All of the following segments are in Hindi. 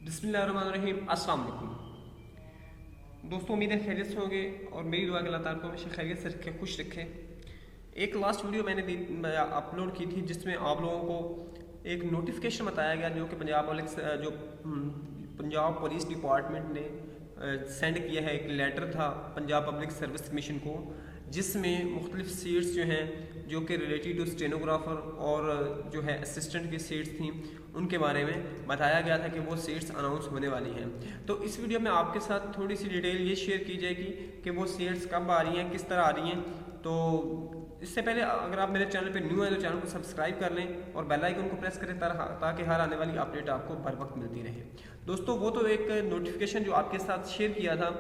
बिस्मिल्लाहिर्रहमानिर्रहीम। अस्सलाम वालेकुम दोस्तों, उम्मीद है खैरियत से होंगे और मेरी दुआ के अल्लाह ताला को हमेशा खैरियत से रखे, खुश रखे। एक लास्ट वीडियो मैंने अपलोड की थी जिसमें आप लोगों को एक नोटिफिकेशन बताया गया जो कि पंजाब पुलिस डिपार्टमेंट ने सेंड किया है। एक लेटर था पंजाब पब्लिक सर्विस कमीशन को जिसमें मुख्तलिफ सीट्स जो हैं जो कि रिलेटेड टू स्टेनोग्राफर और जो है असिस्टेंट की सीट्स थी उनके बारे में बताया गया था कि वो सीट्स अनाउंस होने वाली हैं। तो इस वीडियो में आपके साथ थोड़ी सी डिटेल ये शेयर की जाएगी कि वो सीट्स कब आ रही हैं, किस तरह आ रही हैं। तो इससे पहले अगर आप मेरे चैनल पर न्यू हैं तो चैनल को सब्सक्राइब कर लें और बेल आइकन को प्रेस करें ताकि हर आने वाली अपडेट आपको बर वक्त मिलती रहे। दोस्तों, वो तो एक नोटिफिकेशन जो आपके साथ शेयर किया था।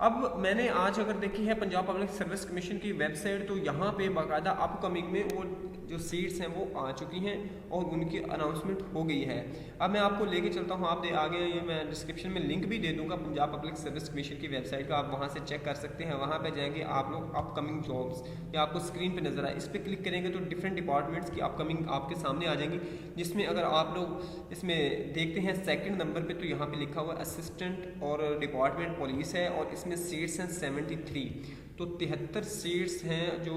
अब मैंने आज अगर देखी है पंजाब पब्लिक सर्विस कमीशन की वेबसाइट, तो यहाँ पे बाकायदा अपकमिंग में वो जो सीट्स हैं वो आ चुकी हैं और उनकी अनाउंसमेंट हो गई है। अब मैं आपको लेके चलता हूँ, आप आगे ये मैं डिस्क्रिप्शन में लिंक भी दे दूँगा पंजाब पब्लिक सर्विस कमीशन की वेबसाइट का, आप वहाँ से चेक कर सकते हैं। वहाँ पर जाएंगे आप लोग, अपकमिंग जॉब्स या आपको स्क्रीन पर नजर आए, इस पर क्लिक करेंगे तो डिफरेंट डिपार्टमेंट्स की अपकमिंग आपके सामने आ जाएंगी। जिसमें अगर आप लोग इसमें देखते हैं सेकंड नंबर पे, तो यहाँ पे लिखा हुआ असिस्टेंट और डिपार्टमेंट पुलिस है और इसमें सीट्स हैं 73। तो 73 सीट्स हैं जो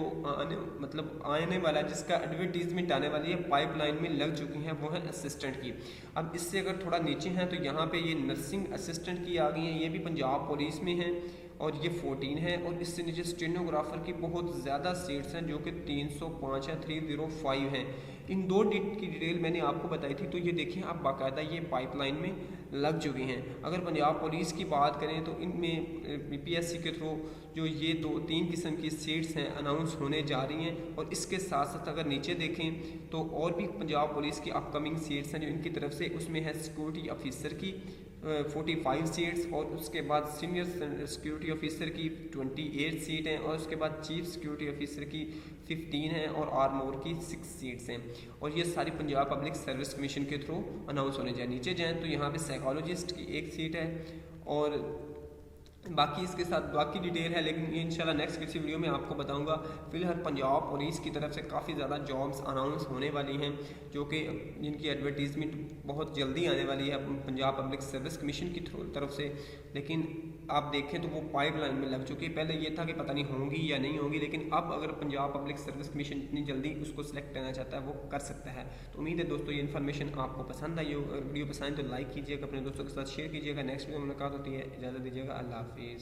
आने वाला है, जिसका एडवर्टीजमेंट आने वाली है, पाइपलाइन में लग चुकी हैं, वो है असिस्टेंट की। अब इससे अगर थोड़ा नीचे हैं तो यहाँ पे ये नर्सिंग असिस्टेंट की आ गई हैं, ये भी पंजाब पुलिस में हैं और ये 14 है। और इससे नीचे स्टेनोग्राफर की बहुत ज़्यादा सीट्स हैं जो कि 305 है, 305 हैं। इन दो की डिटेल मैंने आपको बताई थी। तो ये देखिए आप बाकायदा ये पाइपलाइन में लग चुकी हैं। अगर पंजाब पुलिस की बात करें तो इनमें बीपीएससी के थ्रू जो ये 2-3 किस्म की सीट्स हैं अनाउंस होने जा रही हैं। और इसके साथ साथ अगर नीचे देखें तो और भी पंजाब पुलिस की अपकमिंग सीट्स हैं जो इनकी तरफ से, उसमें है सिक्योरिटी ऑफिसर की 45 सीट्स और उसके बाद सीनियर सिक्योरिटी ऑफिसर की 28 सीट हैं और उसके बाद चीफ सिक्योरिटी ऑफिसर की 15 हैं और आर्मोर की 6 सीट्स हैं। और ये सारी पंजाब पब्लिक सर्विस कमीशन के थ्रू अनाउंस होने जाए। नीचे जाएँ तो यहाँ पे साइकोलॉजिस्ट की 1 सीट है और बाकी इसके साथ बाकी डिटेल है, लेकिन ये इंशाल्लाह नेक्स्ट किसी वीडियो में आपको बताऊंगा। फिलहाल पंजाब पुलिस की तरफ से काफ़ी ज़्यादा जॉब्स अनाउंस होने वाली हैं जो कि जिनकी एडवर्टीजमेंट बहुत जल्दी आने वाली है पंजाब पब्लिक सर्विस कमीशन की तरफ से। लेकिन आप देखें तो वो पाइपलाइन में लग चुकी है। पहले ये था कि पता नहीं होंगी या नहीं होंगी, लेकिन अब अगर पंजाब पब्लिक सर्विस कमीशन इतनी जल्दी उसको सिलेक्ट करना चाहता है वो कर सकता है। तो उम्मीद है दोस्तों ये इन्फॉर्मेशन आपको पसंद आई हो। वीडियो पसंद तो लाइक कीजिएगा, अपने दोस्तों के साथ शेयर कीजिएगा। नेक्स्ट वीडियो में मुलाकात होती है, इजाज़त दीजिएगा, अल्लाह हाफिज़।